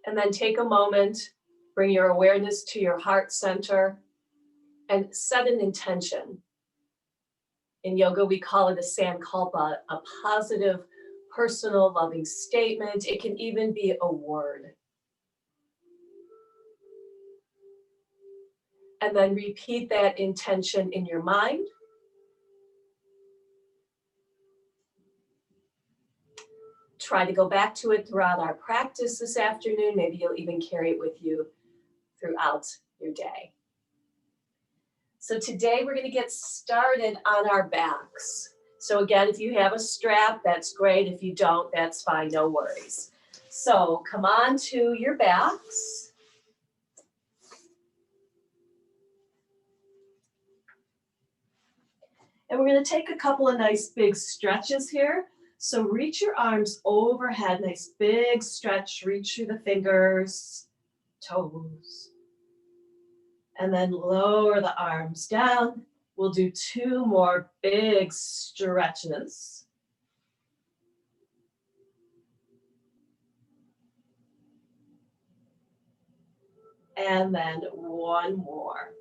And then take a moment, bring your awareness to your heart center and set an intention. In yoga, we call it a sankalpa, a positive, personal, loving statement. It can even be a word. And then repeat that intention in your mind. Try to go back to it throughout our practice this afternoon. Maybe you'll even carry it with you throughout your day. So today we're going to get started on our backs. So again, if you have a strap, that's great. If you don't, that's fine, no worries. So come on to your backs. And we're going to take a couple of nice big stretches here. So reach your arms overhead, nice big stretch, reach through the fingers, toes. And then lower the arms down. We'll do 2 more big stretches. And then 1 more.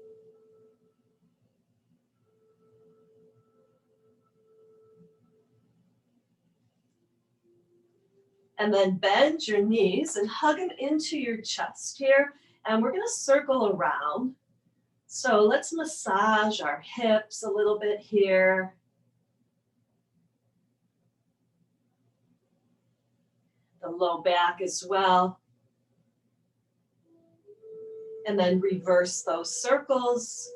And then bend your knees and hug them into your chest here. And we're going to circle around. So let's massage our hips a little bit here. The low back as well. And then reverse those circles.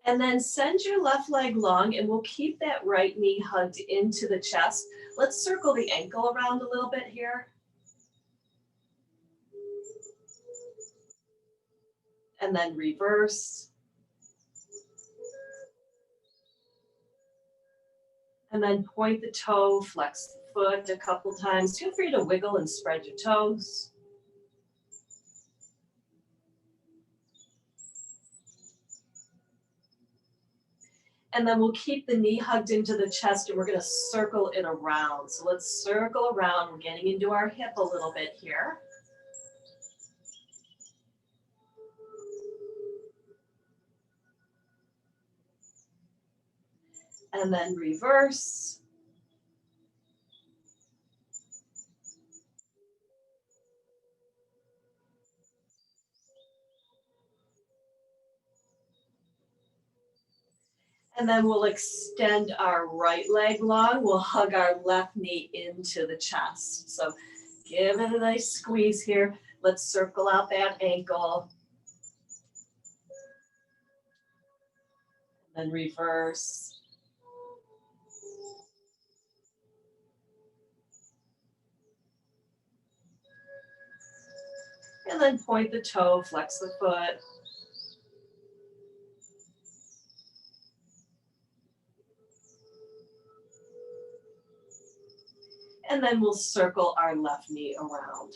And then send your left leg long, and we'll keep that right knee hugged into the chest. Let's circle the ankle around a little bit here. And then reverse. And then point the toe, flex the foot a couple times. Feel free to wiggle and spread your toes. And then we'll keep the knee hugged into the chest, and we're going to circle it around. So let's circle around. We're getting into our hip a little bit here. And then reverse. And then we'll extend our right leg long. We'll hug our left knee into the chest. So give it a nice squeeze here. Let's circle out that ankle. And then reverse. And then point the toe, flex the foot. And then we'll circle our left knee around.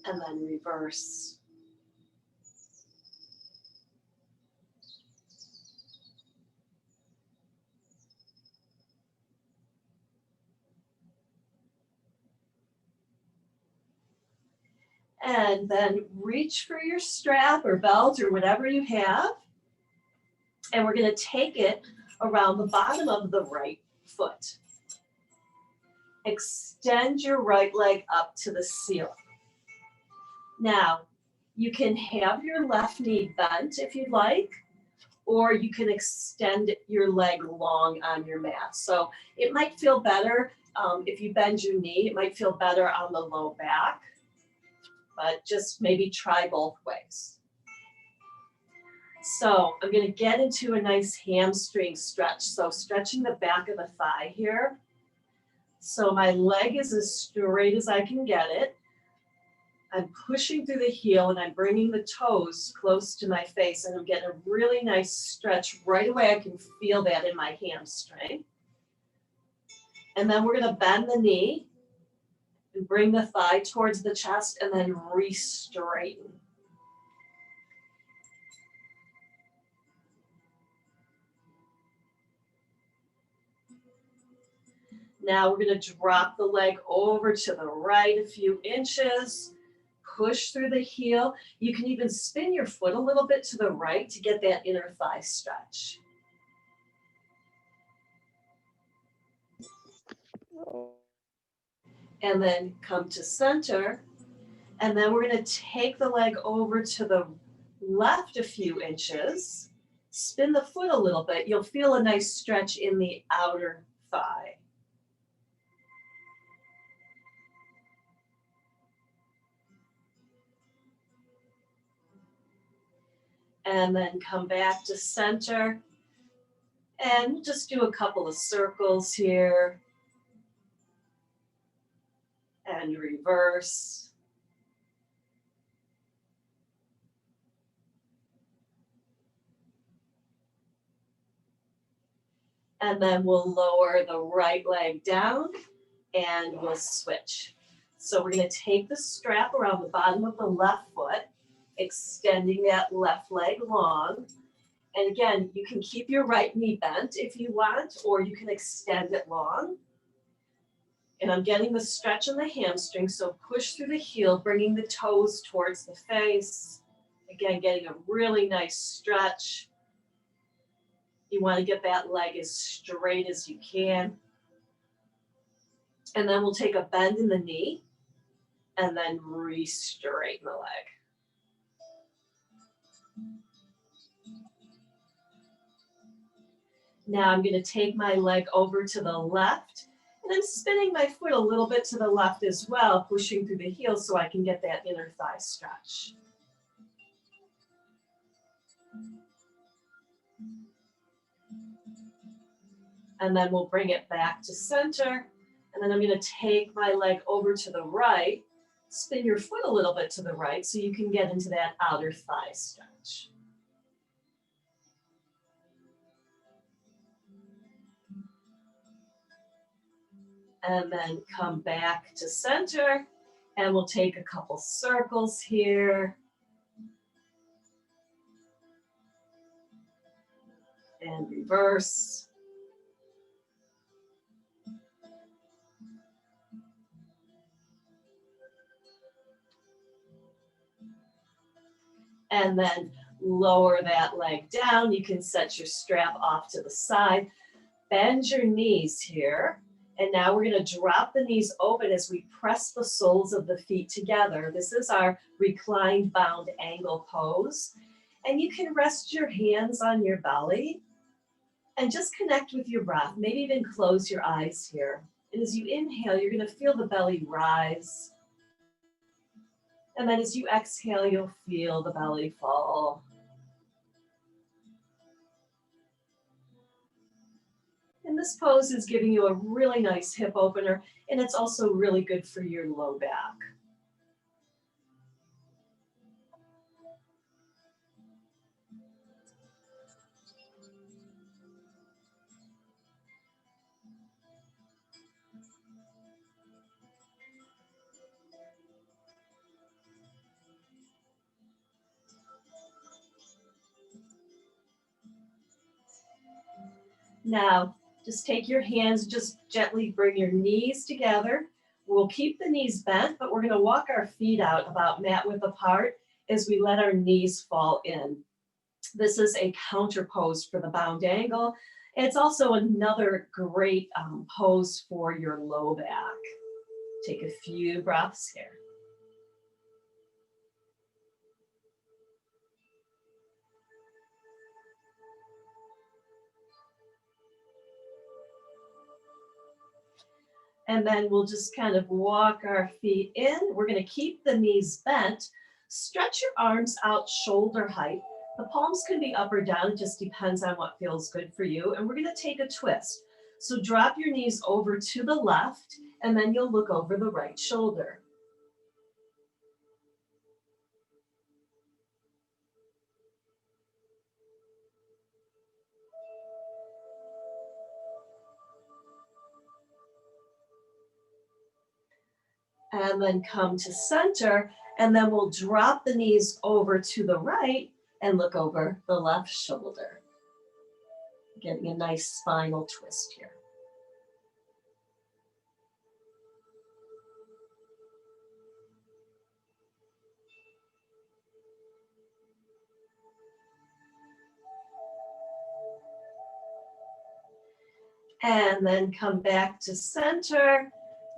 And then reverse. And then reach for your strap or belt or whatever you have. And we're going to take it around the bottom of the right foot. Extend your right leg up to the ceiling. Now, you can have your left knee bent if you'd like, or you can extend your leg long on your mat. So it might feel better if you bend your knee. It might feel better on the low back. But just maybe try both ways. So I'm going to get into a nice hamstring stretch. So stretching the back of the thigh here. So my leg is as straight as I can get it. I'm pushing through the heel and I'm bringing the toes close to my face, and I'm getting a really nice stretch right away. I can feel that in my hamstring. And then we're going to bend the knee and bring the thigh towards the chest and then re-straighten. Now we're going to drop the leg over to the right a few inches, push through the heel. You can even spin your foot a little bit to the right to get that inner thigh stretch. And then come to center. And then we're going to take the leg over to the left a few inches, spin the foot a little bit. You'll feel a nice stretch in the outer thigh. And then come back to center. And we'll just do a couple of circles here. And reverse. And then we'll lower the right leg down and we'll switch. So we're going to take the strap around the bottom of the left foot, extending that left leg long. And again, you can keep your right knee bent if you want, or you can extend it long. And I'm getting the stretch in the hamstring, so push through the heel, bringing the toes towards the face. Again, getting a really nice stretch. You want to get that leg as straight as you can. And then we'll take a bend in the knee and then re-straighten the leg. Now I'm going to take my leg over to the left, and I'm spinning my foot a little bit to the left as well, pushing through the heel so I can get that inner thigh stretch. And then we'll bring it back to center. And then I'm going to take my leg over to the right, spin your foot a little bit to the right so you can get into that outer thigh stretch. And then come back to center, and we'll take a couple circles here. And reverse. And then lower that leg down. You can set your strap off to the side. Bend your knees here. And now we're going to drop the knees open as we press the soles of the feet together. This is our reclined bound angle pose. And you can rest your hands on your belly and just connect with your breath. Maybe even close your eyes here. And as you inhale, you're going to feel the belly rise. And then as you exhale, you'll feel the belly fall. And this pose is giving you a really nice hip opener, and it's also really good for your low back. Now, just take your hands, just gently bring your knees together. We'll keep the knees bent, but we're going to walk our feet out about mat width apart as we let our knees fall in. This is a counter pose for the bound angle. It's also another great pose for your low back. Take a few breaths here. And then we'll just kind of walk our feet in. We're going to keep the knees bent. Stretch your arms out shoulder height. The palms can be up or down. It just depends on what feels good for you. And we're going to take a twist. So drop your knees over to the left, and then you'll look over the right shoulder. And then come to center, and then we'll drop the knees over to the right and look over the left shoulder. Getting a nice spinal twist here. And then come back to center.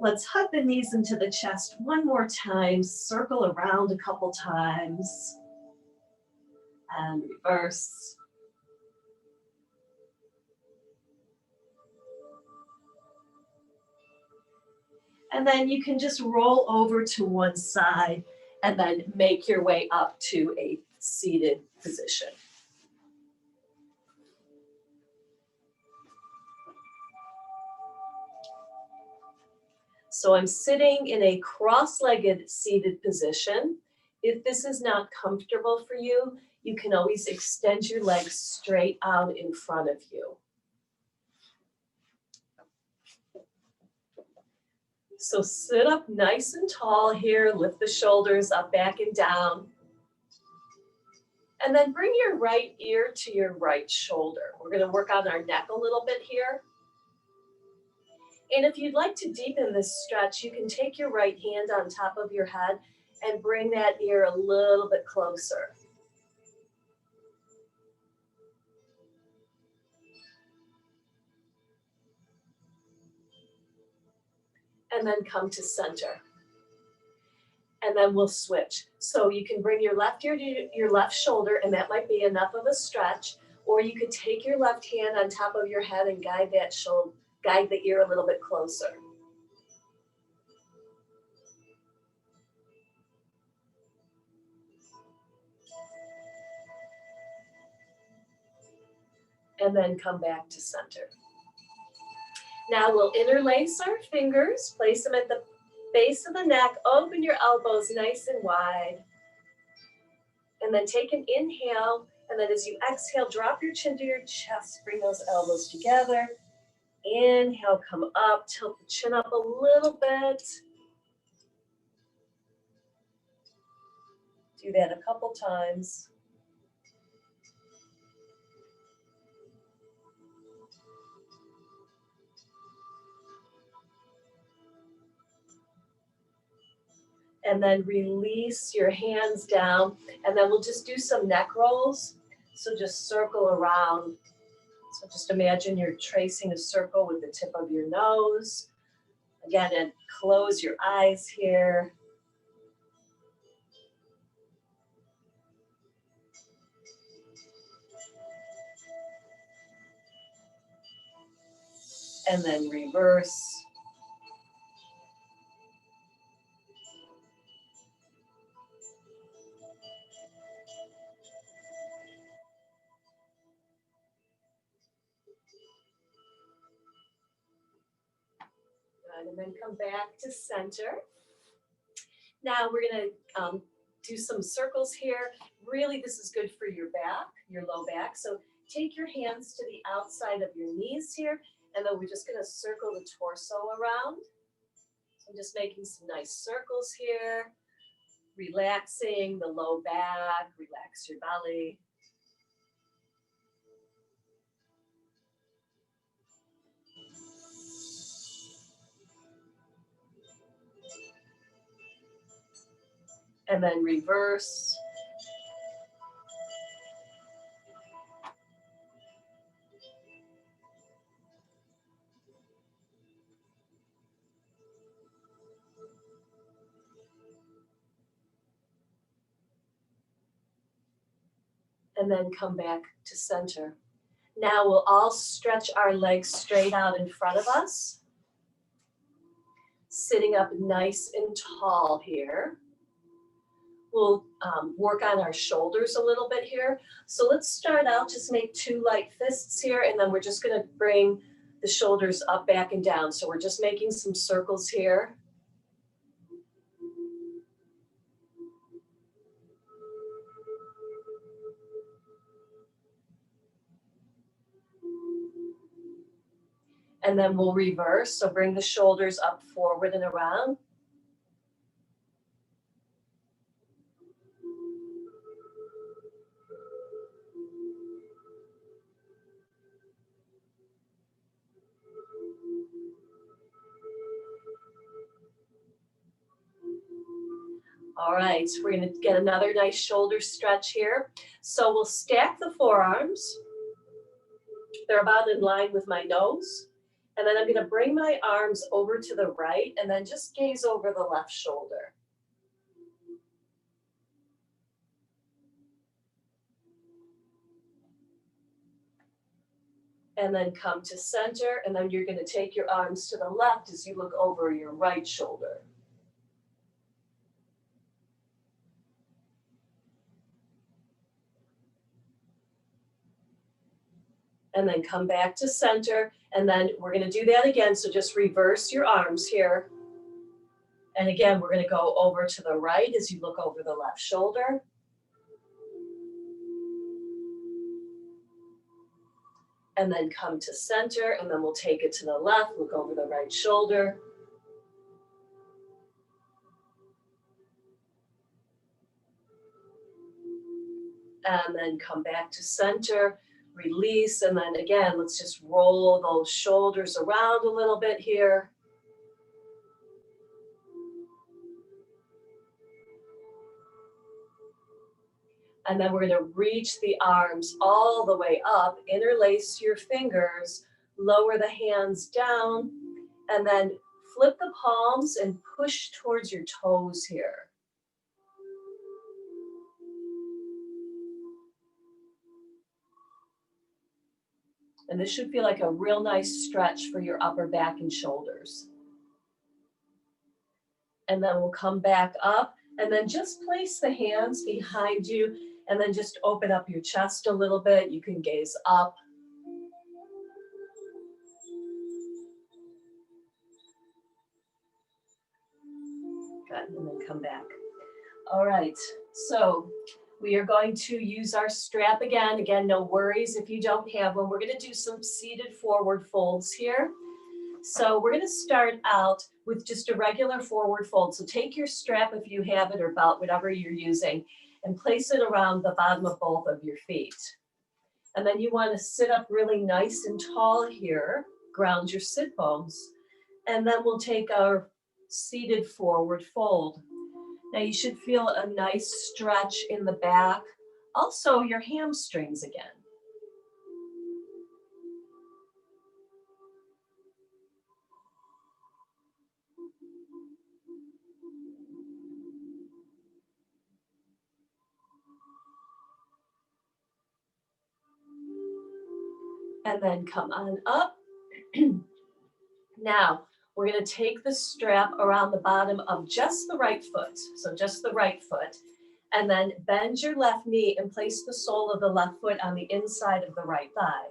Let's hug the knees into the chest one more time. Circle around a couple times. And reverse. And then you can just roll over to one side and then make your way up to a seated position. So I'm sitting in a cross-legged seated position. If this is not comfortable for you, you can always extend your legs straight out in front of you. So sit up nice and tall here, lift the shoulders up, back, and down. And then bring your right ear to your right shoulder. We're going to work on our neck a little bit here. And if you'd like to deepen this stretch, you can take your right hand on top of your head and bring that ear a little bit closer. And then come to center. And then we'll switch. So you can bring your left ear to your left shoulder, and that might be enough of a stretch. Or you could take your left hand on top of your head and guide that shoulder, guide the ear a little bit closer. And then come back to center. Now we'll interlace our fingers, place them at the base of the neck, open your elbows nice and wide. And then take an inhale, and then as you exhale, drop your chin to your chest, bring those elbows together. Inhale, come up, tilt the chin up a little bit. Do that a couple times. And then release your hands down, and then we'll just do some neck rolls. So just circle around. So just imagine you're tracing a circle with the tip of your nose. Again, and close your eyes here. And then reverse. Good, and then come back to center. Now we're going to do some circles here. Really, this is good for your back, your low back. So take your hands to the outside of your knees here, and then we're just going to circle the torso around. So I'm just making some nice circles here, relaxing the low back, relax your belly. And then reverse. And then come back to center. Now we'll all stretch our legs straight out in front of us. Sitting up nice and tall here. We'll work on our shoulders a little bit here. So let's start out, just make two light fists here, and then we're just gonna bring the shoulders up, back, and down. So we're just making some circles here. And then we'll reverse. So bring the shoulders up, forward, and around. All right, we're going to get another nice shoulder stretch here. So we'll stack the forearms. They're about in line with my nose. And then I'm going to bring my arms over to the right and then just gaze over the left shoulder. And then come to center, and then you're going to take your arms to the left as you look over your right shoulder. And then come back to center, and then we're going to do that again. So just reverse your arms here. And again, we're going to go over to the right as you look over the left shoulder. And then come to center, and then we'll take it to the left, look over the right shoulder. And then come back to center, release, and then again, let's just roll those shoulders around a little bit here. And then we're going to reach the arms all the way up, interlace your fingers, lower the hands down, and then flip the palms and push towards your toes here. And this should feel like a real nice stretch for your upper back and shoulders. And then we'll come back up and then just place the hands behind you and then just open up your chest a little bit. You can gaze up. Good, and then come back. All right, so we are going to use our strap again. Again, no worries if you don't have one. We're going to do some seated forward folds here. So we're going to start out with just a regular forward fold. So take your strap if you have it or belt, whatever you're using, and place it around the bottom of both of your feet. And then you want to sit up really nice and tall here, ground your sit bones, and then we'll take our seated forward fold. Now you should feel a nice stretch in the back, also your hamstrings again. And then come on up. Now, we're going to take the strap around the bottom of just the right foot, so just the right foot, and then bend your left knee and place the sole of the left foot on the inside of the right thigh.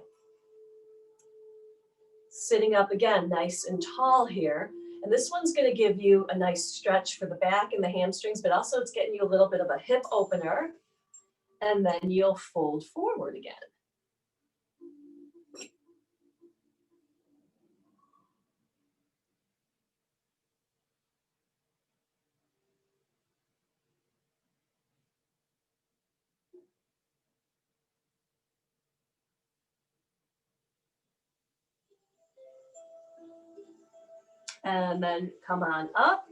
Sitting up again, nice and tall here. And this one's going to give you a nice stretch for the back and the hamstrings, but also it's getting you a little bit of a hip opener. And then you'll fold forward again. And then come on up.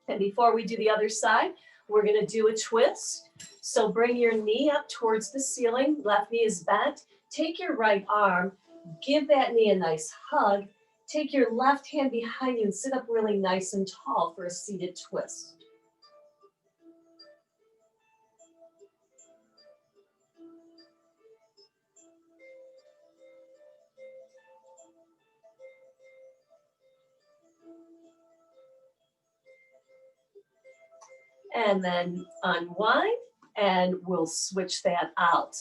And before we do the other side, we're going to do a twist. So bring your knee up towards the ceiling. Left knee is bent. Take your right arm, give that knee a nice hug. Take your left hand behind you and sit up really nice and tall for a seated twist. And then unwind, and we'll switch that out.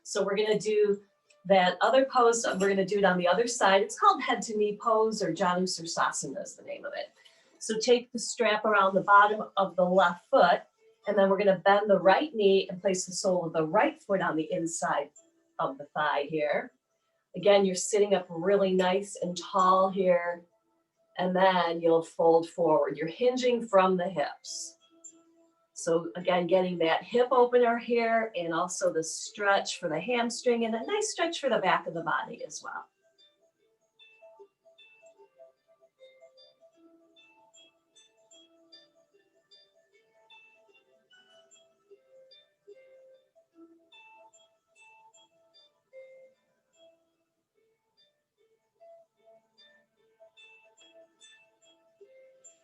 So we're going to do that other pose. We're going to do it on the other side. It's called head to knee pose, or Janu Sirsasana is the name of it. So take the strap around the bottom of the left foot, and then we're going to bend the right knee and place the sole of the right foot on the inside of the thigh here. Again, you're sitting up really nice and tall here, and then you'll fold forward. You're hinging from the hips. So again, getting that hip opener here, and also the stretch for the hamstring and a nice stretch for the back of the body as well.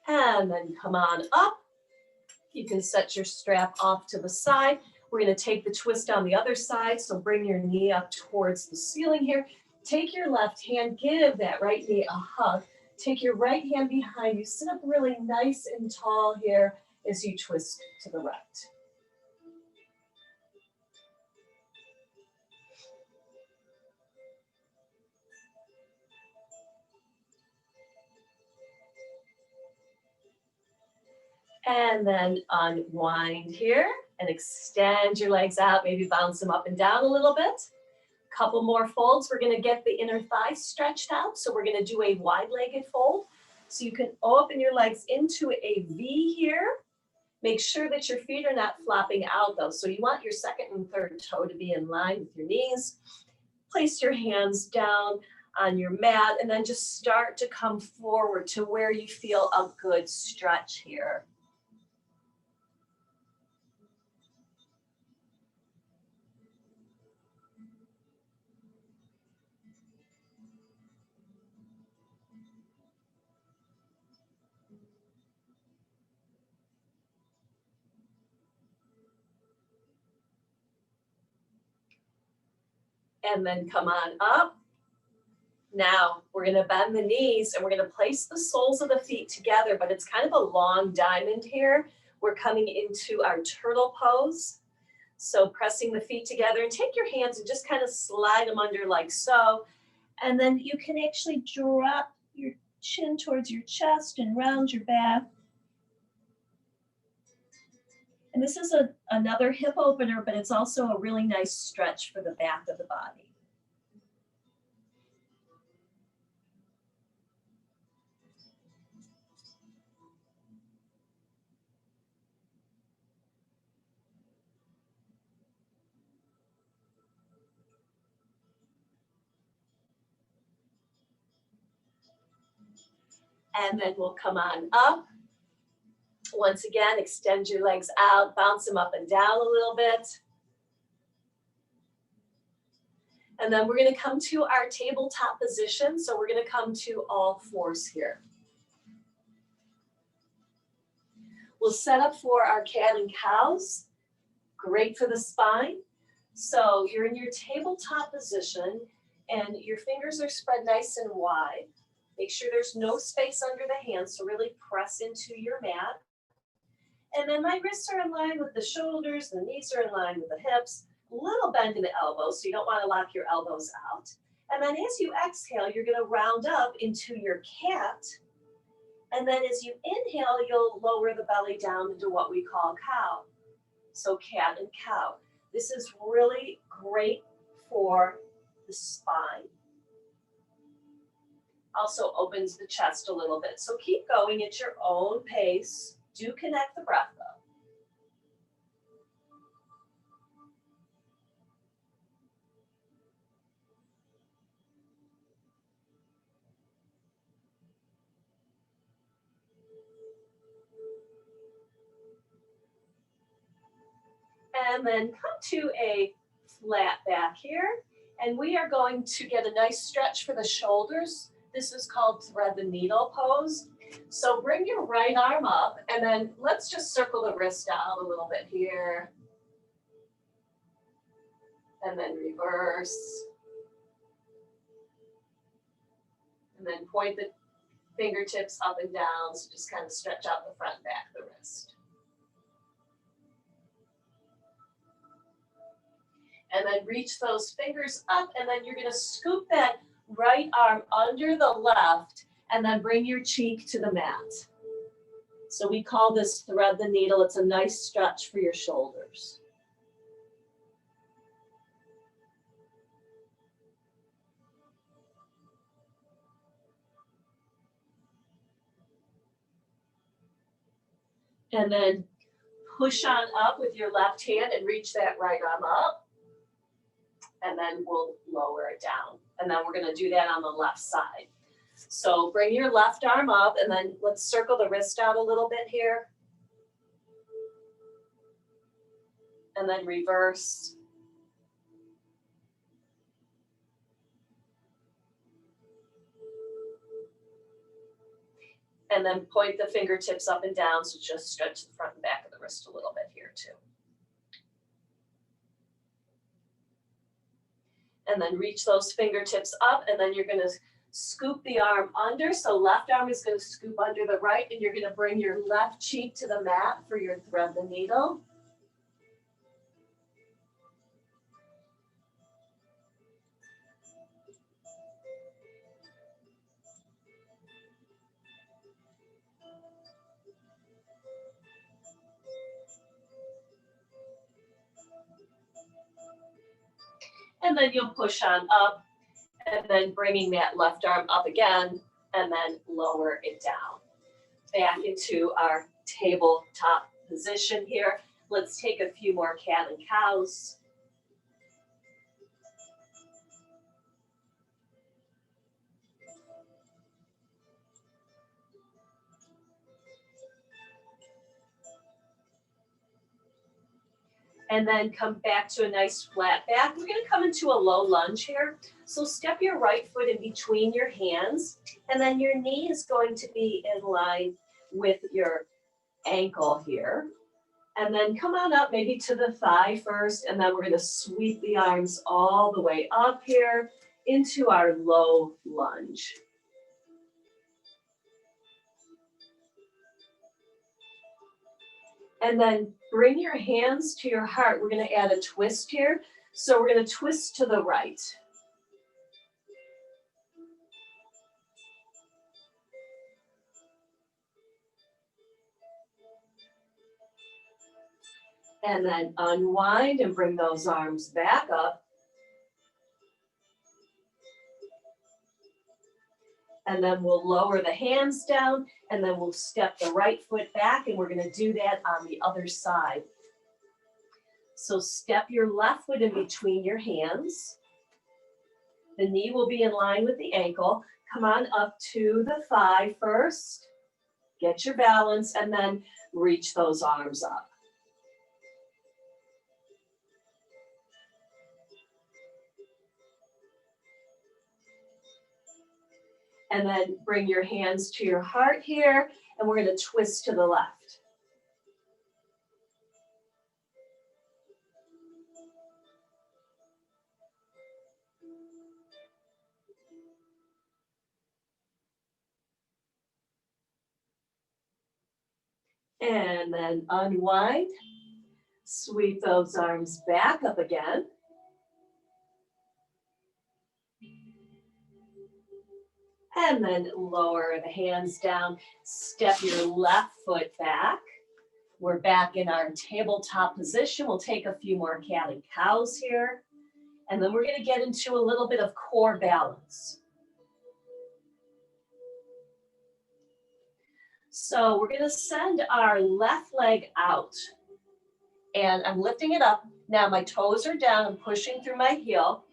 And then come on up. You can set your strap off to the side. We're going to take the twist on the other side, so bring your knee up towards the ceiling here. Take your left hand, give that right knee a hug. Take your right hand behind you. Sit up really nice and tall here as you twist to the right. And then unwind here and extend your legs out, maybe bounce them up and down a little bit. Couple more folds. We're going to get the inner thighs stretched out. So we're going to do a wide-legged fold. So you can open your legs into a V here. Make sure that your feet are not flopping out though. So you want your second and third toe to be in line with your knees. Place your hands down on your mat and then just start to come forward to where you feel a good stretch here. And then come on up. Now we're going to bend the knees and we're going to place the soles of the feet together, but it's kind of a long diamond here. We're coming into our turtle pose. So pressing the feet together, and take your hands and just kind of slide them under like so. And then you can actually drop your chin towards your chest and round your back. And this is another hip opener, but it's also a really nice stretch for the back of the body. And then we'll come on up. Once again, extend your legs out, bounce them up and down a little bit. And then we're going to come to our tabletop position. So we're going to come to all fours here. We'll set up for our cat and cows. Great for the spine. So you're in your tabletop position and your fingers are spread nice and wide. Make sure there's no space under the hands, so really press into your mat. And then my wrists are in line with the shoulders, the knees are in line with the hips, a little bend in the elbows, so you don't want to lock your elbows out. And then as you exhale, you're going to round up into your cat. And then as you inhale, you'll lower the belly down into what we call cow. So cat and cow. This is really great for the spine. Also opens the chest a little bit. So keep going at your own pace. Do connect the breath though. And then come to a flat back here. And we are going to get a nice stretch for the shoulders. This is called thread the needle pose. So bring your right arm up and then let's just circle the wrist out a little bit here. And then reverse. And then point the fingertips up and down. So just kind of stretch out the front and back of the wrist. And then reach those fingers up and then you're going to scoop that right arm under the left and then bring your cheek to the mat. So we call this thread the needle. It's a nice stretch for your shoulders. And then push on up with your left hand and reach that right arm up. And then we'll lower it down. And then we're going to do that on the left side. So bring your left arm up and then let's circle the wrist out a little bit here. And then reverse. And then point the fingertips up and down, so just stretch the front and back of the wrist a little bit here too. And then reach those fingertips up, and then you're gonna scoop the arm under. So left arm is gonna scoop under the right, and you're gonna bring your left cheek to the mat for your thread the needle. And then you'll push on up, and then bringing that left arm up again, and then lower it down. Back into our tabletop position here. Let's take a few more cat and cows. And then come back to a nice flat back. We're gonna come into a low lunge here. So step your right foot in between your hands, and then your knee is going to be in line with your ankle here. And then come on up maybe to the thigh first, and then we're gonna sweep the arms all the way up here into our low lunge. And then bring your hands to your heart. We're gonna add a twist here. So we're gonna twist to the right. And then unwind and bring those arms back up. And then we'll lower the hands down, and then we'll step the right foot back, and we're gonna do that on the other side. So step your left foot in between your hands. The knee will be in line with the ankle. Come on up to the thigh first. Get your balance, and then reach those arms up. And then bring your hands to your heart here, and we're gonna twist to the left. And then unwind, sweep those arms back up again. And then lower the hands down, step your left foot back. We're back in our tabletop position. We'll take a few more cat and cows here. And then we're gonna get into a little bit of core balance. So we're gonna send our left leg out. And I'm lifting it up. Now my toes are down, I'm pushing through my heel.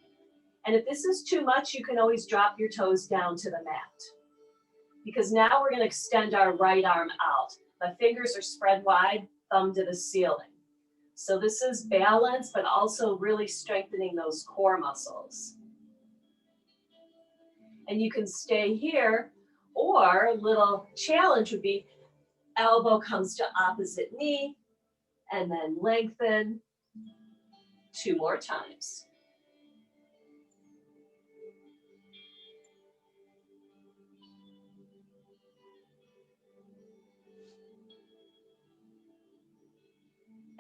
And if this is too much, you can always drop your toes down to the mat. Because now we're gonna extend our right arm out. My fingers are spread wide, thumb to the ceiling. So this is balance, but also really strengthening those core muscles. And you can stay here, or a little challenge would be elbow comes to opposite knee, and then lengthen 2 more times.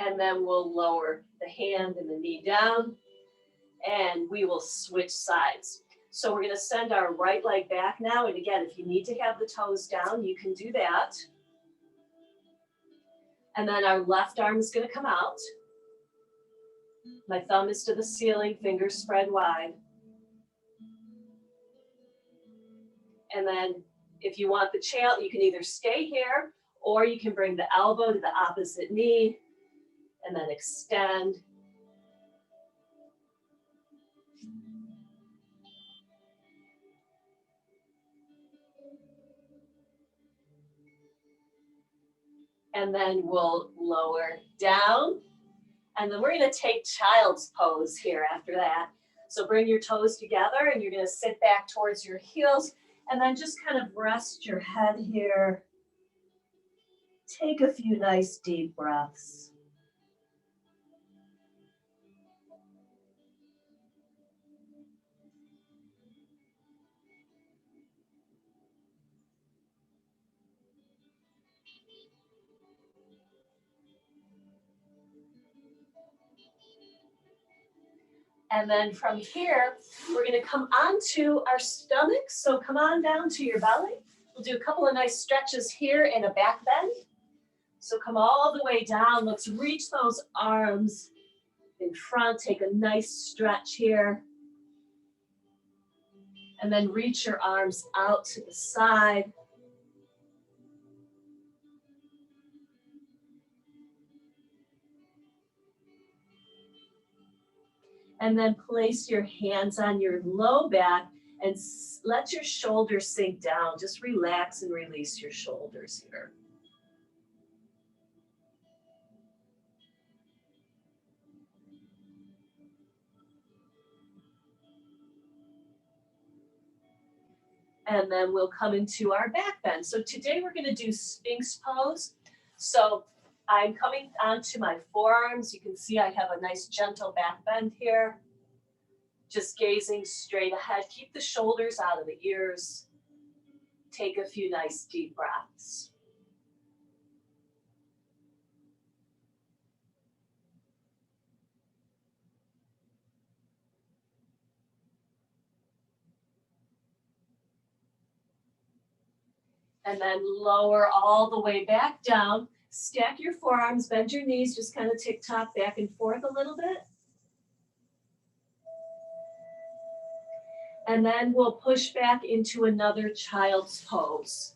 And then we'll lower the hand and the knee down, and we will switch sides. So we're gonna send our right leg back now, and again, if you need to have the toes down, you can do that. And then our left arm is gonna come out. My thumb is to the ceiling, fingers spread wide. And then if you want the challenge, you can either stay here, or you can bring the elbow to the opposite knee, and then extend. And then we'll lower down. And then we're gonna take child's pose here after that. So bring your toes together, and you're gonna sit back towards your heels, And then just kind of rest your head here. Take a few nice deep breaths. And then from here, we're going to come onto our stomach. So come on down to your belly. We'll do a couple of nice stretches here and a back bend. So come all the way down. Let's reach those arms in front. Take a nice stretch here. And then reach your arms out to the side. And then place your hands on your low back and let your shoulders sink down. Just relax and release your shoulders here. And then we'll come into our back bend. So today we're going to do Sphinx pose. So I'm coming onto my forearms. You can see I have a nice gentle back bend here. Just gazing straight ahead. Keep the shoulders out of the ears. Take a few nice deep breaths. And then lower all the way back down. Stack your forearms, bend your knees, just kind of tick-tock back and forth a little bit. And then we'll push back into another child's pose.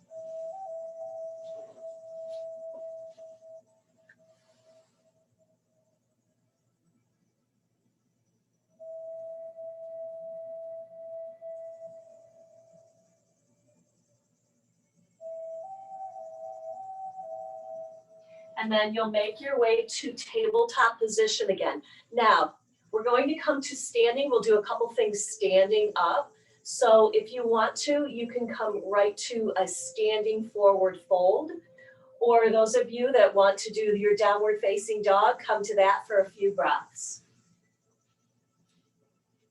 And then you'll make your way to tabletop position again. Now, we're going to come to standing. We'll do a couple things standing up. So if you want to, you can come right to a standing forward fold. Or those of you that want to do your downward facing dog, come to that for a few breaths.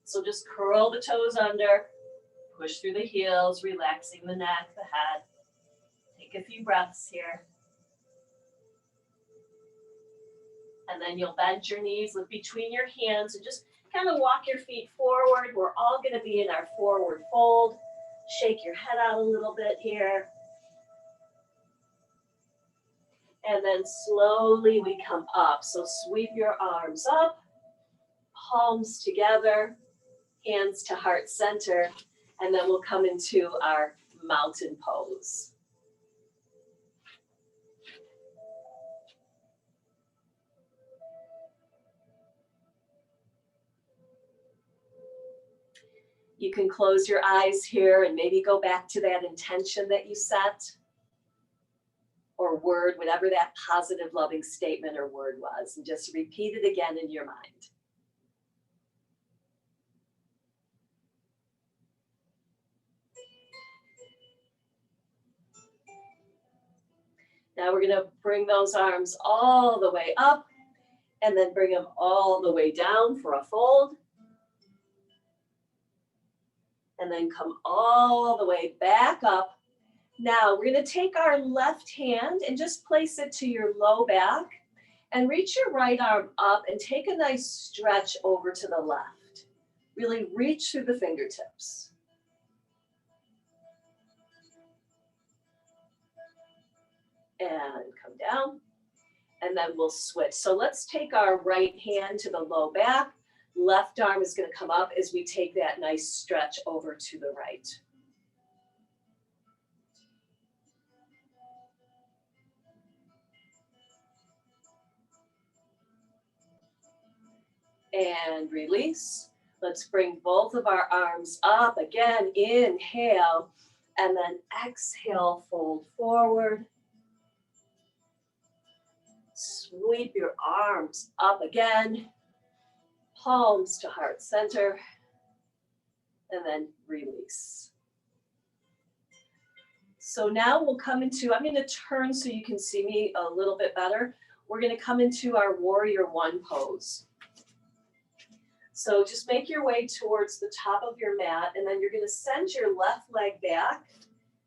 So just curl the toes under, push through the heels, relaxing the neck, the head. Take a few breaths here. And then you'll bend your knees, look between your hands, and just kind of walk your feet forward. We're all going to be in our forward fold. Shake your head out a little bit here. And then slowly we come up. So sweep your arms up, palms together, hands to heart center, and then we'll come into our mountain pose. You can close your eyes here and maybe go back to that intention that you set, or word, whatever that positive, loving statement or word was, and just repeat it again in your mind. Now we're going to bring those arms all the way up and then bring them all the way down for a fold. And then come all the way back up. Now we're going to take our left hand and just place it to your low back and reach your right arm up and take a nice stretch over to the left. Really reach through the fingertips. And come down. And then we'll switch. So let's take our right hand to the low back. Left arm is going to come up as we take that nice stretch over to the right. And release. Let's bring both of our arms up. Again, inhale. And then exhale, fold forward. Sweep your arms up again. Palms to heart center. And then release. So now we'll come into, I'm going to turn so you can see me a little bit better. We're going to come into our warrior one pose. So just make your way towards the top of your mat, and then you're going to send your left leg back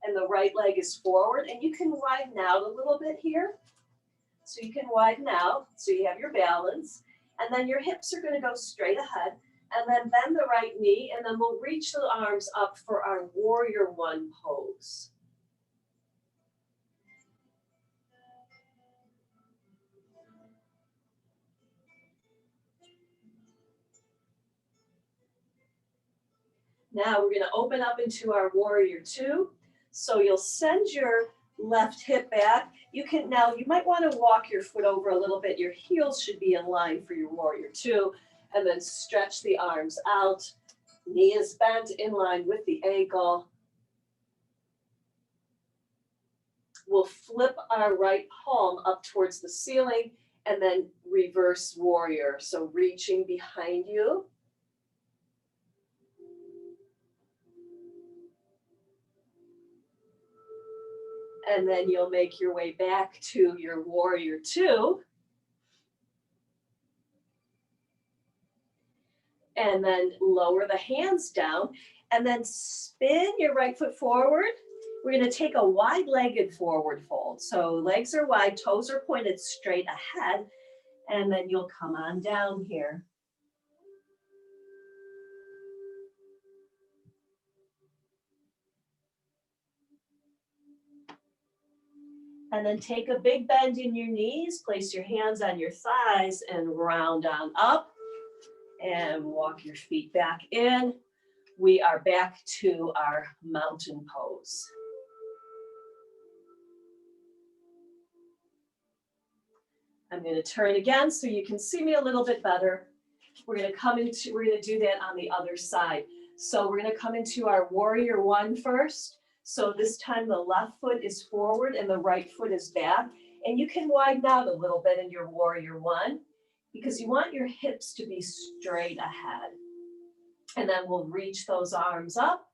and the right leg is forward, and you can widen out a little bit here. So you can widen out so you have your balance, and then your hips are going to go straight ahead, and then bend the right knee, and then we'll reach the arms up for our warrior one pose. Now we're going to open up into our warrior two. So you'll send your left hip back. You might want to walk your foot over a little bit. Your heels should be in line for your warrior two, and then stretch the arms out. Knee is bent in line with the ankle. We'll flip our right palm up towards the ceiling and then reverse warrior. So reaching behind you. And then you'll make your way back to your warrior two. And then lower the hands down and then spin your right foot forward. We're going to take a wide-legged forward fold. So legs are wide, toes are pointed straight ahead, and then you'll come on down here. And then take a big bend in your knees, place your hands on your thighs and round on up and walk your feet back in. We are back to our mountain pose. I'm going to turn again so you can see me a little bit better. We're going to do that on the other side. So we're going to come into our warrior one first. So this time the left foot is forward and the right foot is back. And you can widen out a little bit in your warrior one because you want your hips to be straight ahead. And then we'll reach those arms up.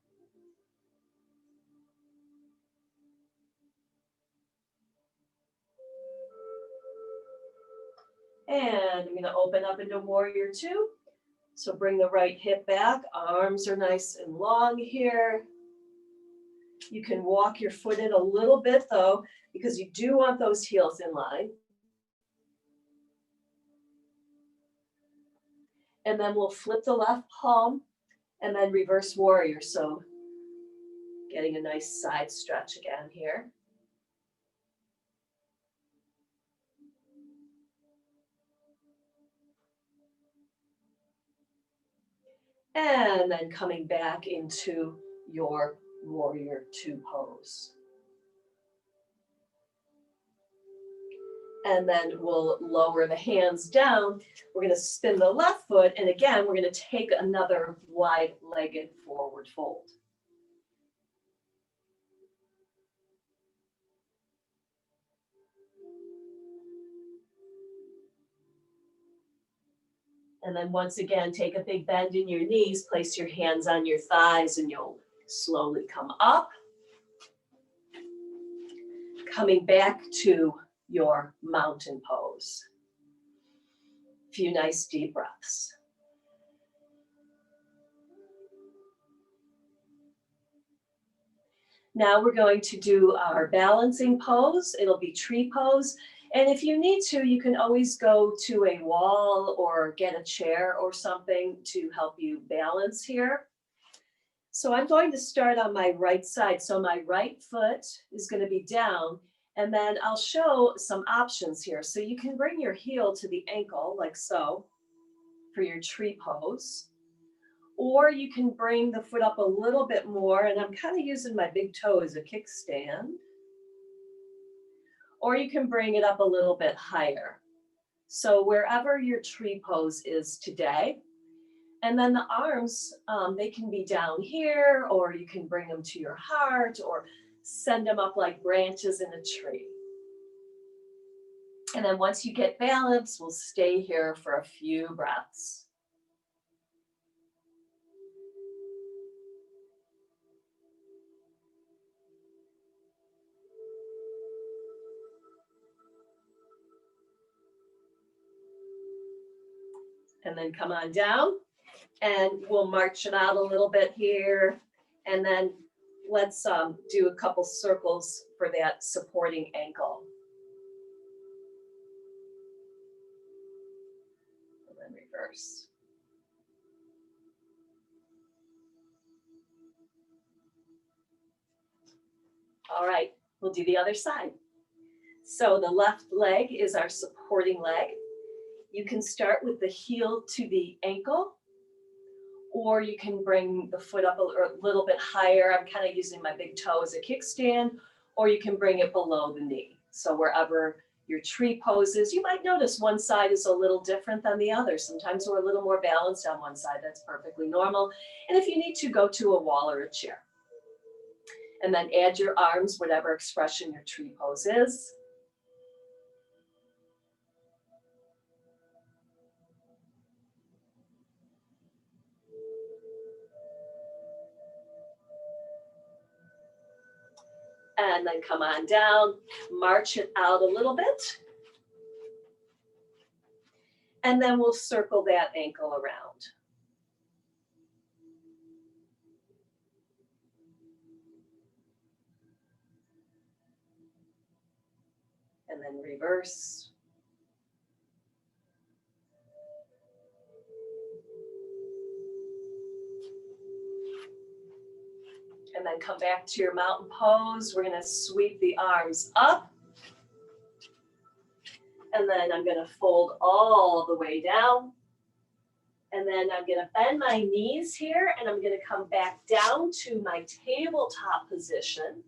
And I'm going to open up into warrior two. So bring the right hip back. Arms are nice and long here. You can walk your foot in a little bit though, because you do want those heels in line. And then we'll flip the left palm and then reverse warrior. So getting a nice side stretch again here. And then coming back into your warrior two pose. And then we'll lower the hands down. We're going to spin the left foot. And again, we're going to take another wide-legged forward fold. And then once again, take a big bend in your knees, place your hands on your thighs, and you'll slowly come up. Coming back to your mountain pose. A few nice deep breaths. Now we're going to do our balancing pose. It'll be tree pose. And if you need to, you can always go to a wall or get a chair or something to help you balance here. So I'm going to start on my right side. So my right foot is going to be down, and then I'll show some options here. So you can bring your heel to the ankle like so for your tree pose. Or you can bring the foot up a little bit more, and I'm kind of using my big toe as a kickstand. Or you can bring it up a little bit higher. So wherever your tree pose is today. And then the arms, they can be down here, or you can bring them to your heart, or send them up like branches in a tree. And then once you get balance, we'll stay here for a few breaths. And then come on down, and we'll march it out a little bit here. And then let's do a couple circles for that supporting ankle. And then reverse. All right, we'll do the other side. So the left leg is our supporting leg. You can start with the heel to the ankle, or you can bring the foot up a little bit higher. I'm kind of using my big toe as a kickstand, or you can bring it below the knee. So wherever your tree pose is, you might notice one side is a little different than the other. Sometimes we're a little more balanced on one side. That's perfectly normal. And if you need to, go to a wall or a chair. And then add your arms, whatever expression your tree pose is. And then come on down, march it out a little bit. And then we'll circle that ankle around. And then reverse. And then come back to your mountain pose. We're going to sweep the arms up. And then I'm going to fold all the way down. And then I'm going to bend my knees here, and I'm going to come back down to my tabletop position.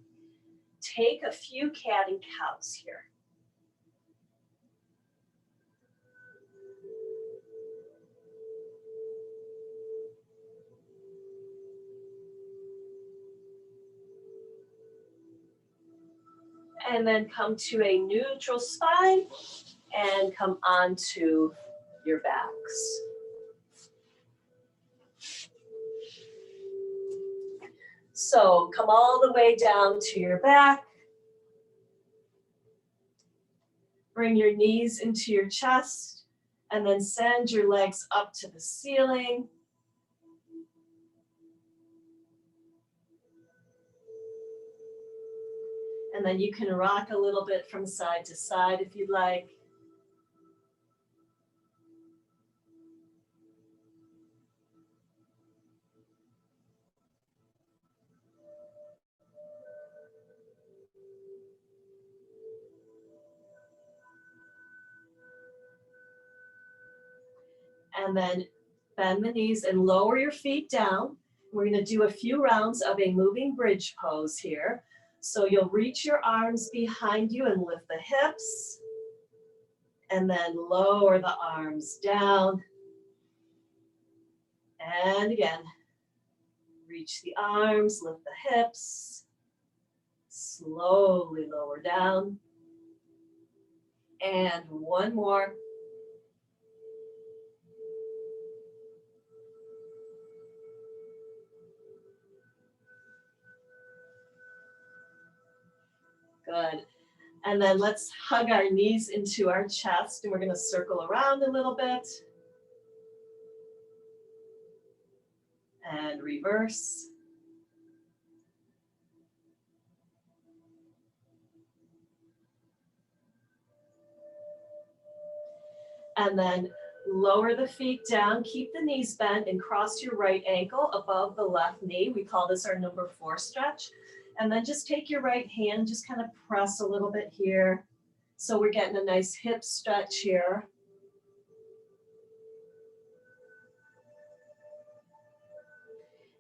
Take a few cat and cows here. And then come to a neutral spine and come onto your backs. So come all the way down to your back. Bring your knees into your chest and then send your legs up to the ceiling. And then you can rock a little bit from side to side if you'd like. And then bend the knees and lower your feet down. We're going to do a few rounds of a moving bridge pose here. So you'll reach your arms behind you and lift the hips. And then lower the arms down. And again, reach the arms, lift the hips. Slowly lower down. And one more. Good. And then let's hug our knees into our chest, and we're going to circle around a little bit. And reverse. And then lower the feet down, keep the knees bent, and cross your right ankle above the left knee. We call this our number 4 stretch. And then just take your right hand, just kind of press a little bit here. So we're getting a nice hip stretch here.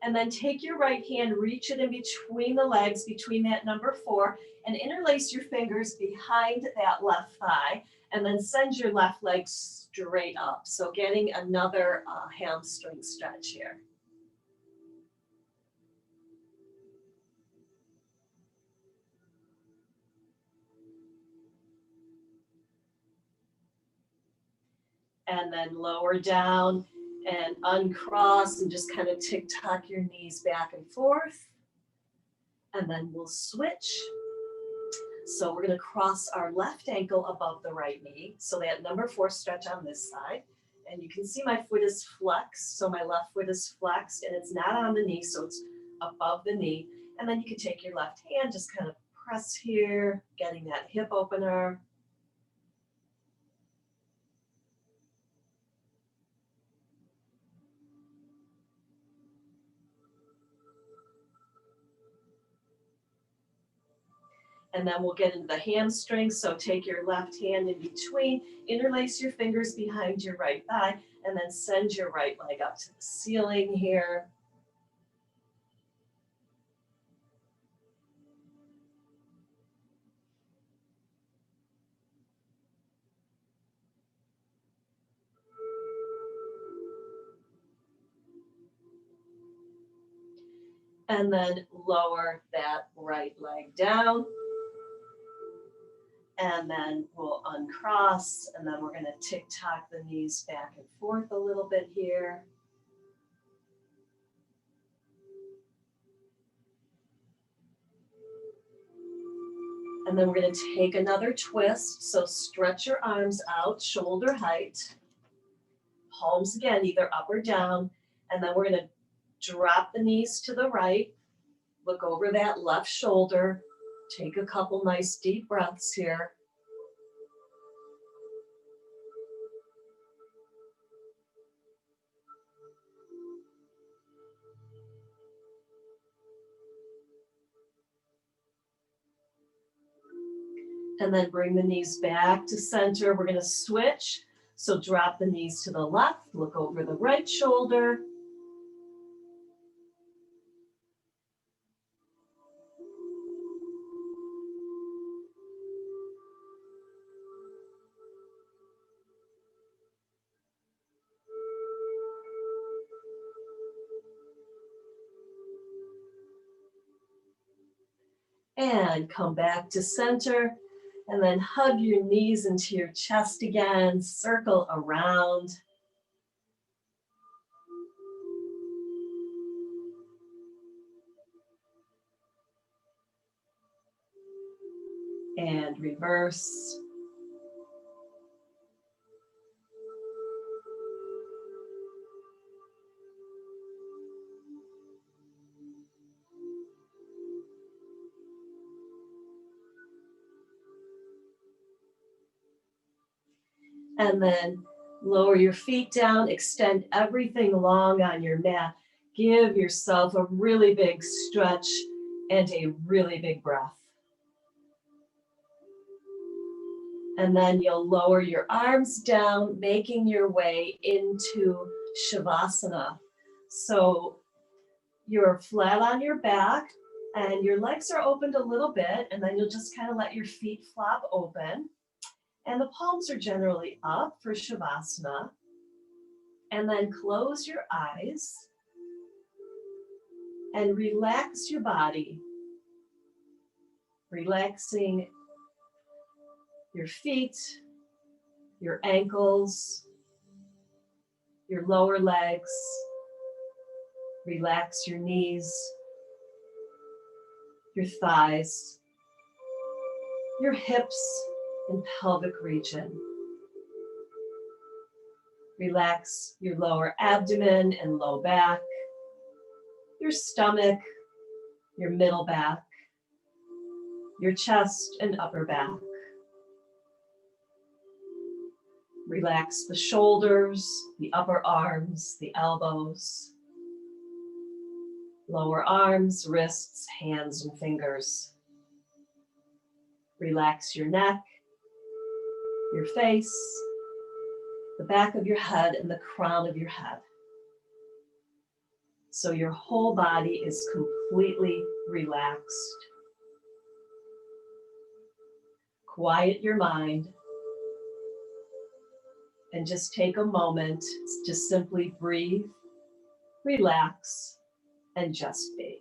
And then take your right hand, reach it in between the legs, between that number 4, and interlace your fingers behind that left thigh, and then send your left leg straight up. So getting another hamstring stretch here. And then lower down and uncross and just kind of tick-tock your knees back and forth. And then we'll switch. So we're going to cross our left ankle above the right knee. So that number 4 stretch on this side. And you can see my foot is flexed, so my left foot is flexed and it's not on the knee, so it's above the knee. And then you can take your left hand, just kind of press here, getting that hip opener. And then we'll get into the hamstring. So take your left hand in between, interlace your fingers behind your right thigh, and then send your right leg up to the ceiling here. And then lower that right leg down. And then we'll uncross, and then we're going to tick-tock the knees back and forth a little bit here. And then we're going to take another twist. So stretch your arms out, shoulder height. Palms again, either up or down. And then we're going to drop the knees to the right. Look over that left shoulder. Take a couple nice deep breaths here. And then bring the knees back to center. We're going to switch. So drop the knees to the left. Look over the right shoulder. And come back to center. And then hug your knees into your chest again. Circle around. And reverse. And then lower your feet down, extend everything long on your mat. Give yourself a really big stretch and a really big breath. And then you'll lower your arms down, making your way into Shavasana. So you're flat on your back and your legs are opened a little bit, and then you'll just kind of let your feet flop open. And the palms are generally up for Shavasana. And then close your eyes and relax your body, relaxing your feet, your ankles, your lower legs. Relax your knees, your thighs, your hips and pelvic region. Relax your lower abdomen and low back, your stomach, your middle back, your chest and upper back. Relax the shoulders, the upper arms, the elbows, lower arms, wrists, hands, and fingers. Relax your neck, your face, the back of your head, and the crown of your head. So your whole body is completely relaxed. Quiet your mind and just take a moment to simply breathe, relax, and just be.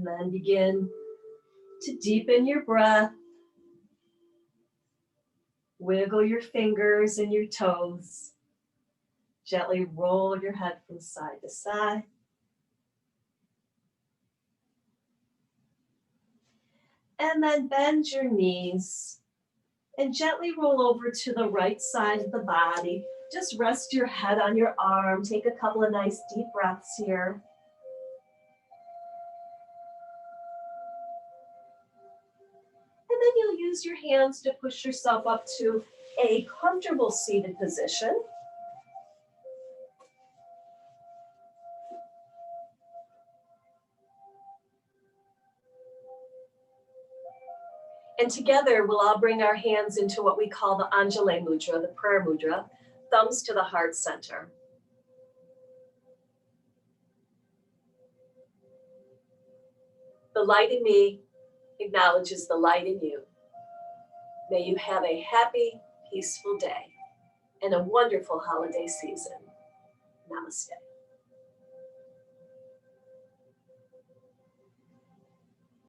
And then begin to deepen your breath. Wiggle your fingers and your toes. Gently roll your head from side to side. And then bend your knees and gently roll over to the right side of the body. Just rest your head on your arm. Take a couple of nice deep breaths here. And then you'll use your hands to push yourself up to a comfortable seated position. And together, we'll all bring our hands into what we call the Anjali Mudra, the prayer mudra, thumbs to the heart center. The light in me acknowledges the light in you. May you have a happy, peaceful day and a wonderful holiday season. Namaste.